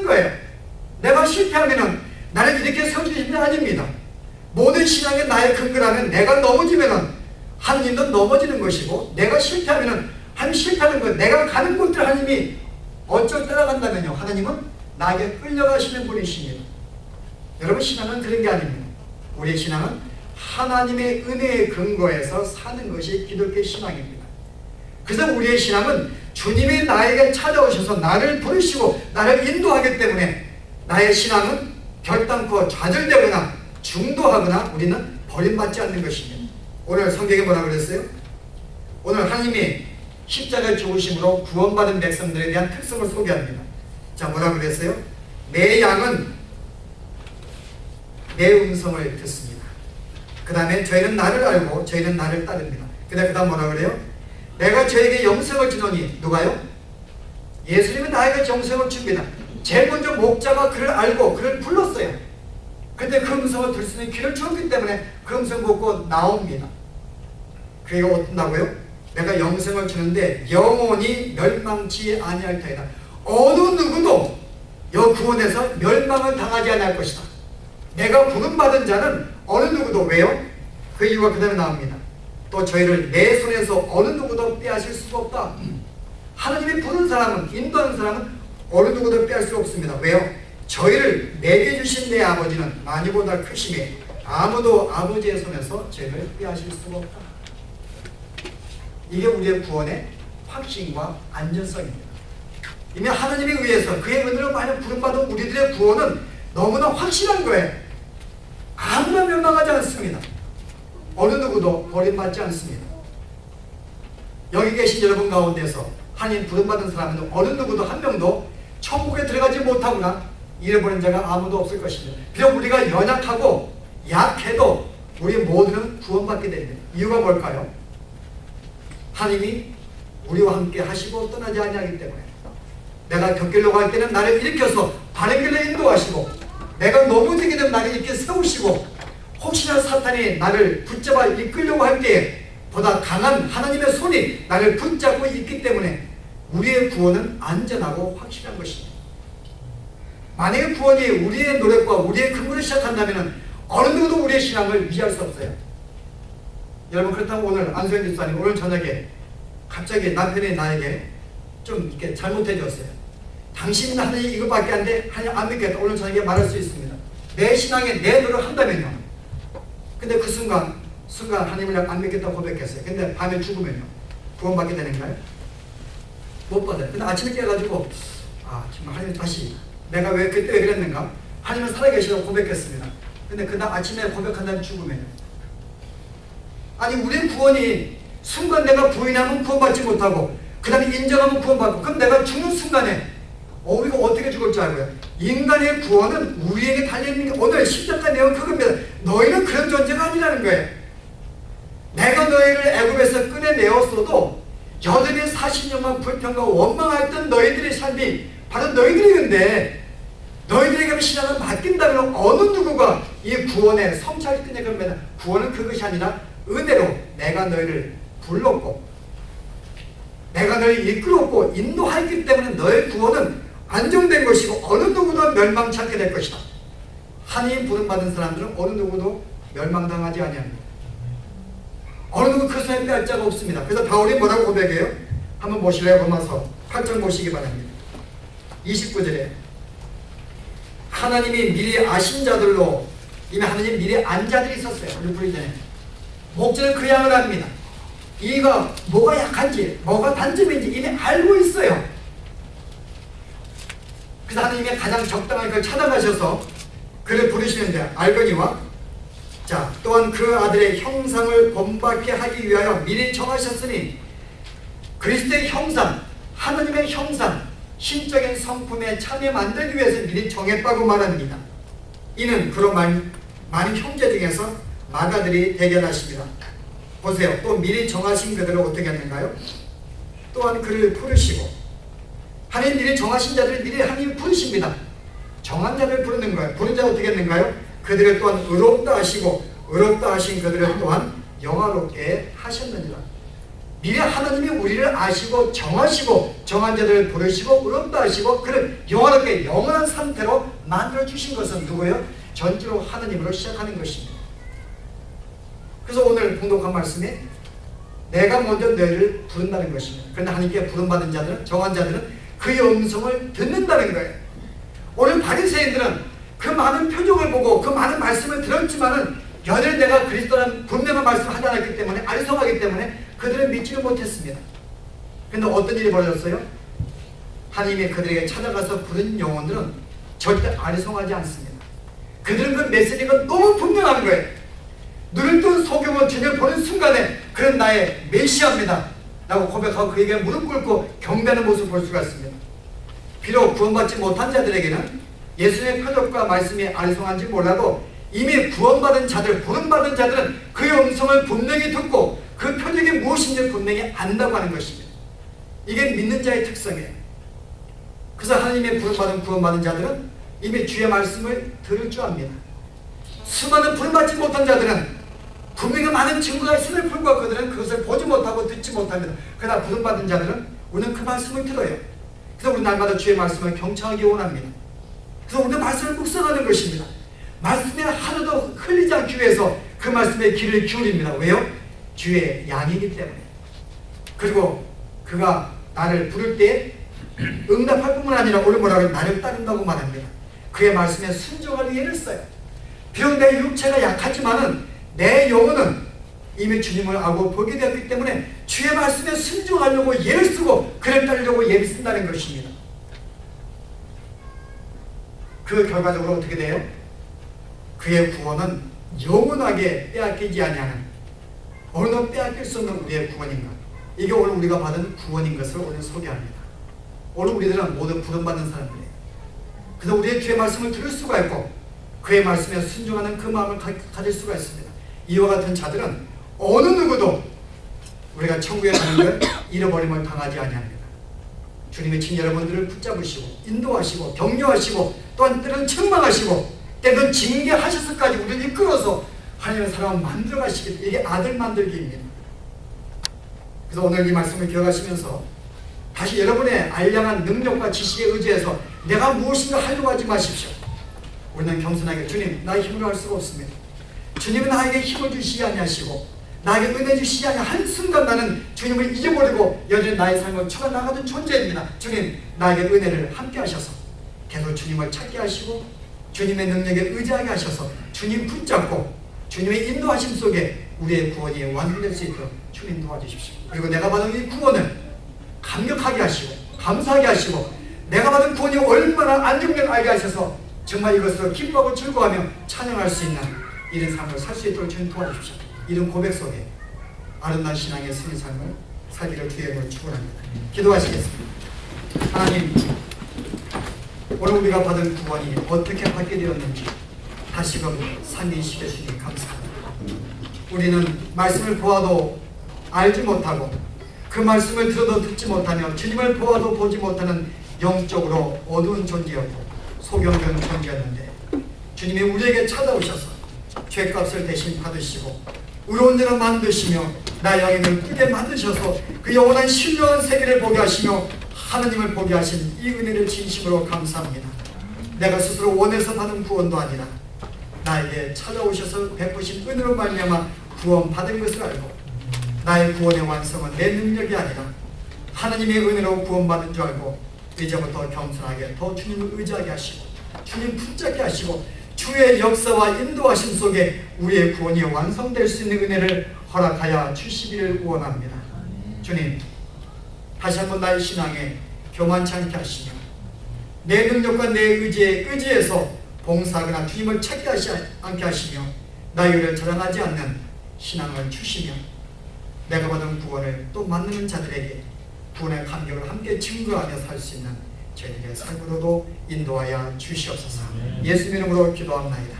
거예요. 내가 실패하면은 나를 이렇게 세워주신 게 아닙니다. 모든 신앙의 나의 근거라면 내가 넘어지면은 하나님도 넘어지는 것이고, 내가 실패하면은 하나님 실패하는 것, 내가 가는 곳들 하나님이 어쩔 따라간다면요, 하나님은 나에게 끌려가시는 분이십니다. 여러분, 신앙은 그런 게 아닙니다. 우리의 신앙은 하나님의 은혜의 근거에서 사는 것이 기독교의 신앙입니다. 그래서 우리의 신앙은 주님이 나에게 찾아오셔서 나를 부르시고 나를 인도하기 때문에 나의 신앙은 결단코 좌절되거나 중도하거나 우리는 버림받지 않는 것입니다. 오늘 성경에 뭐라 그랬어요? 오늘 하나님이 십자가에 죽으심으로 구원받은 백성들에 대한 특성을 소개합니다. 자, 뭐라 그랬어요? 내 양은 내 음성을 듣습니다. 그 다음에 저희는 나를 알고 저희는 나를 따릅니다. 그 다음 뭐라 그래요? 내가 저에게 영생을 주노니, 누가요? 예수님은 나에게 영생을 줍니다. 제일 먼저 목자가 그를 알고 그를 불렀어요. 그런데 그 음성을 들을 수 있는 귀를 주었기 때문에 그 음성 듣고 나옵니다. 그가 어떤다고요? 내가 영생을 주는데 영원히 멸망치 아니할 터이다. 어느 누구도 여 구원에서 멸망을 당하지 않을 것이다. 내가 부름받은 자는 어느 누구도, 왜요? 그 이유가 그 다음에 나옵니다. 또 저희를 내 손에서 어느 누구도 빼앗을 수가 없다. 하나님이 부른 사람은, 인도하는 사람은 어느 누구도 빼앗을 수 없습니다. 왜요? 저희를 내게 주신 내 아버지는 많이보다 크심에 아무도 아버지의 손에서 저희를 빼앗을 수가 없다. 이게 우리의 구원의 확신과 안전성입니다. 이미 하나님에 의해서 그의 은혜로 많이 부름받은 우리들의 구원은 너무나 확실한 거예요. 아무나 멸망하지 않습니다. 어느 누구도 버림받지 않습니다. 여기 계신 여러분 가운데서 하나님 부름받은 사람은 어느 누구도 한 명도 천국에 들어가지 못하거나 잃어버린 자가 아무도 없을 것입니다. 비록 우리가 연약하고 약해도 우리 모두는 구원받게 됩니다. 이유가 뭘까요? 하나님이 우리와 함께 하시고 떠나지 아니하기 때문에. 내가 곁길로 갈 때는 나를 일으켜서 바른 길로 인도하시고, 내가 넘어지게 되면 나를 이렇게 세우시고, 혹시나 사탄이 나를 붙잡아 이끌려고 할 때에 보다 강한 하나님의 손이 나를 붙잡고 있기 때문에 우리의 구원은 안전하고 확실한 것입니다. 만약에 구원이 우리의 노력과 우리의 근거로 시작한다면 어느 누구도 우리의 신앙을 위할 수 없어요. 여러분, 그렇다고 오늘 안소영 집사님 오늘 저녁에 갑자기 남편이 나에게 좀 이렇게 잘못해 줬어요. 당신은 하나님 이거밖에 안 돼, 하나님 안 믿겠다, 오늘 저녁에 말할 수 있습니다. 내 신앙에 내 노력을 한다면요. 근데 그 순간 하나님을 안 믿겠다고 고백했어요. 근데 밤에 죽으면요, 구원받게 되는가요? 못 받아요. 근데 아침에 깨가지고 정말 하나님 다시 내가 그때 왜 그랬는가? 하나님은 살아계시다고 고백했습니다. 근데 그날 아침에 고백한 다음에 죽으면요. 아니, 우리의 구원이 순간 내가 부인하면 구원받지 못하고 그 다음에 인정하면 구원받고, 그럼 내가 죽는 순간에 우리가 어떻게 죽을 줄 알고요? 인간의 구원은 우리에게 달려있는 게 오늘 십자가 내용 그겁니다. 너희는 그런 존재가 아니라는 거예요. 내가 너희를 애굽에서 꺼내내었어도 여전히 40년만 불평과 원망했던 너희들의 삶이 바로 너희들이건데, 너희들에게 신앙을 맡긴다면 어느 누구가 이 구원에 성취할 수 있냐? 그러면 구원은 그것이 아니라 은혜로 내가 너희를 불렀고 내가 너희를 이끌었고 인도하였기 때문에 너의 구원은 안정된 것이고 어느 누구도 멸망치 않게 될 것이다. 하나님 부름받은 사람들은 어느 누구도 멸망당하지 아니합니다. 어느 누구 그 손에 빼앗을 자가 없습니다. 그래서 바울이 뭐라고 고백해요? 한번 보실래요? 로마서 8장 보시기 바랍니다. 29절에 하나님이 미리 아신 자들로, 이미 하나님 미리 안 자들이 있었어요. 우리 부르기 전에 목자는 그 양을 압니다. 이가 뭐가 약한지 뭐가 단점인지 이미 알고 있어요. 그래서 하나님이 가장 적당한 걸 찾아가셔서 그를 부르시는데, 알거니와 자 또한 그 아들의 형상을 본받게 하기 위하여 미리 정하셨으니, 그리스도의 형상, 하나님의 형상, 신적인 성품에 참여 만들기 위해서 미리 정했다고 말합니다. 이는 그로 많은 형제 중에서 마가들이 대견하십니다. 보세요. 또 미리 정하신 그들을 어떻게 했는가요? 또한 그를 부르시고, 하나님 미리 정하신 자들을 미리 하나님이 부르십니다. 정한 자를 부르는 거예요. 부른 자 어떻게 했는가요? 그들을 또한 의롭다 하시고 의롭다 하신 그들을 또한 영화롭게 하셨느니라. 미래 하나님이 우리를 아시고 정하시고 정한 자들을 부르시고 의롭다 하시고 그를 영원하게 영원한 상태로 만들어주신 것은 누구예요? 전적으로 하나님으로 시작하는 것입니다. 그래서 오늘 봉독한 말씀에 내가 먼저 너희를 부른다는 것입니다. 그런데 하나님께 부름받은 자들은, 정한 자들은 그의 음성을 듣는다는 거예요. 오늘 바리새인들은 그 많은 표적을 보고 그 많은 말씀을 들었지만은 여전히 내가 그리스도라는 분명한 말씀을 하지 않았기 때문에, 아리송하기 때문에 그들은 믿지를 못했습니다. 그런데 어떤 일이 벌어졌어요? 하나님이 그들에게 찾아가서 부른 영혼들은 절대 아리송하지 않습니다. 그들은 그 메시지가 너무 분명한 거예요. 눈을 뜬 소경은 주님을 보는 순간에 그는 나의 메시아입니다 라고 고백하고 그에게 무릎 꿇고 경배하는 모습을 볼 수가 있습니다. 비록 구원받지 못한 자들에게는 예수님의 표적과 말씀이 아리송한지 몰라도 이미 구원받은 자들, 부름받은 자들은 그의 음성을 분명히 듣고 그 표적이 무엇인지 분명히 안다고 하는 것입니다. 이게 믿는 자의 특성이에요. 그래서 하나님의 부름받은 구원받은 자들은 이미 주의 말씀을 들을 줄 압니다. 수많은 부름받지 못한 자들은 분명히 많은 증거가 있음을 불구하고 그들은 그것을 보지 못하고 듣지 못합니다. 그러나 부름받은 자들은 우리는 그 말씀을 들어요. 그래서 우리 날마다 주의 말씀을 경청하기 원합니다. 그래서 우리는 말씀을 묵상하는 것입니다. 말씀에 하루도 흘리지 않기 위해서 그 말씀에 귀를 기울입니다. 왜요? 주의 양이기 때문에. 그리고 그가 나를 부를 때 응답할 뿐만 아니라 오늘 뭐라고 하면 나를 따른다고 말합니다. 그의 말씀에 순종할 예를 써요. 비록 내 육체가 약하지만은 내 영혼은 이미 주님을 알고 보게 되었기 때문에 주의 말씀에 순종하려고 예를 쓰고 그를 따르려고 예를 쓴다는 것입니다. 그 결과적으로 어떻게 돼요? 그의 구원은 영원하게 빼앗기지 아니하는, 어느 빼앗길 수 없는 우리의 구원인가. 이게 오늘 우리가 받은 구원인 것을 오늘 소개합니다. 오늘 우리들은 모두 부름받는 사람들이에요. 그래서 우리의 주의 말씀을 들을 수가 있고 그의 말씀에 순종하는 그 마음을 가질 수가 있습니다. 이와 같은 자들은 어느 누구도 우리가 천국에 가는 걸 잃어버림을 당하지 아니합니다. 주님의 친 여러분들을 붙잡으시고 인도하시고 격려하시고 또한 때로는 책망하시고 때로는 징계하셔서까지 우리를 이끌어서 하나님의 사람을 만들어가시기, 이게 아들 만들기입니다. 그래서 오늘 이 말씀을 기억하시면서 다시 여러분의 알량한 능력과 지식에 의지해서 내가 무엇인가 하려고 하지 마십시오. 우리는 겸손하게 주님, 나의 힘으로 할 수가 없습니다. 주님은 나에게 힘을 주시지 아니하시고 나에게 은혜 주시지 아니하 한순간 나는 주님을 잊어버리고 여전히 나의 삶을 추가 나가던 존재입니다. 주님, 나에게 은혜를 함께 하셔서 계속 주님을 찾게 하시고 주님의 능력에 의지하게 하셔서 주님 붙잡고 주님의 인도하심 속에 우리의 구원이 완성될 수 있도록 주님 도와주십시오. 그리고 내가 받은 이 구원을 감격하게 하시고 감사하게 하시고 내가 받은 구원이 얼마나 안정된 알게 하셔서 정말 이것으로 기뻐하고 즐거워하며 찬양할 수 있는 이런 삶을 살 수 있도록 주님 도와주십시오. 이런 고백 속에 아름다운 신앙의 승리 삶을 살기를 주의 이름으로 축원합니다. 기도하시겠습니다. 하나님, 오늘 우리가 받은 구원이 어떻게 받게 되었는지 다시금 상기시켜 주시기 감사합니다. 우리는 말씀을 보아도 알지 못하고 그 말씀을 들어도 듣지 못하며 주님을 보아도 보지 못하는 영적으로 어두운 존재였고 소경된 존재였는데 주님이 우리에게 찾아오셔서 죄값을 대신 받으시고 의로운 자로 만드시며 나의 영혼을 뜨게 만드셔서 그 영원한 신령한 세계를 보게 하시며 하나님을 보게 하신 이 은혜를 진심으로 감사합니다. 내가 스스로 원해서 받은 구원도 아니라 나에게 찾아오셔서 베푸신 은혜로 말미암아 구원받은 것을 알고 나의 구원의 완성은 내 능력이 아니라 하나님의 은혜로 구원받은 줄 알고 이제부터 겸손하게 더 주님을 의지하게 하시고 주님 붙잡게 하시고 주의 역사와 인도하심 속에 우리의 구원이 완성될 수 있는 은혜를 허락하여 주시기를 원합니다. 주님, 다시 한번 나의 신앙에 교만치 않게 하시며 내 능력과 내 의지에 의지해서 봉사하거나 주님을 찾게 하지 않게 하시며 나의 의를 자랑하지 않는 신앙을 주시며 내가 받은 구원을 또 만나는 자들에게 구원의 감격을 함께 증거하며 살 수 있는 저희들의 삶으로도 인도하여 주시옵소서. 예수 이름으로 기도합니다.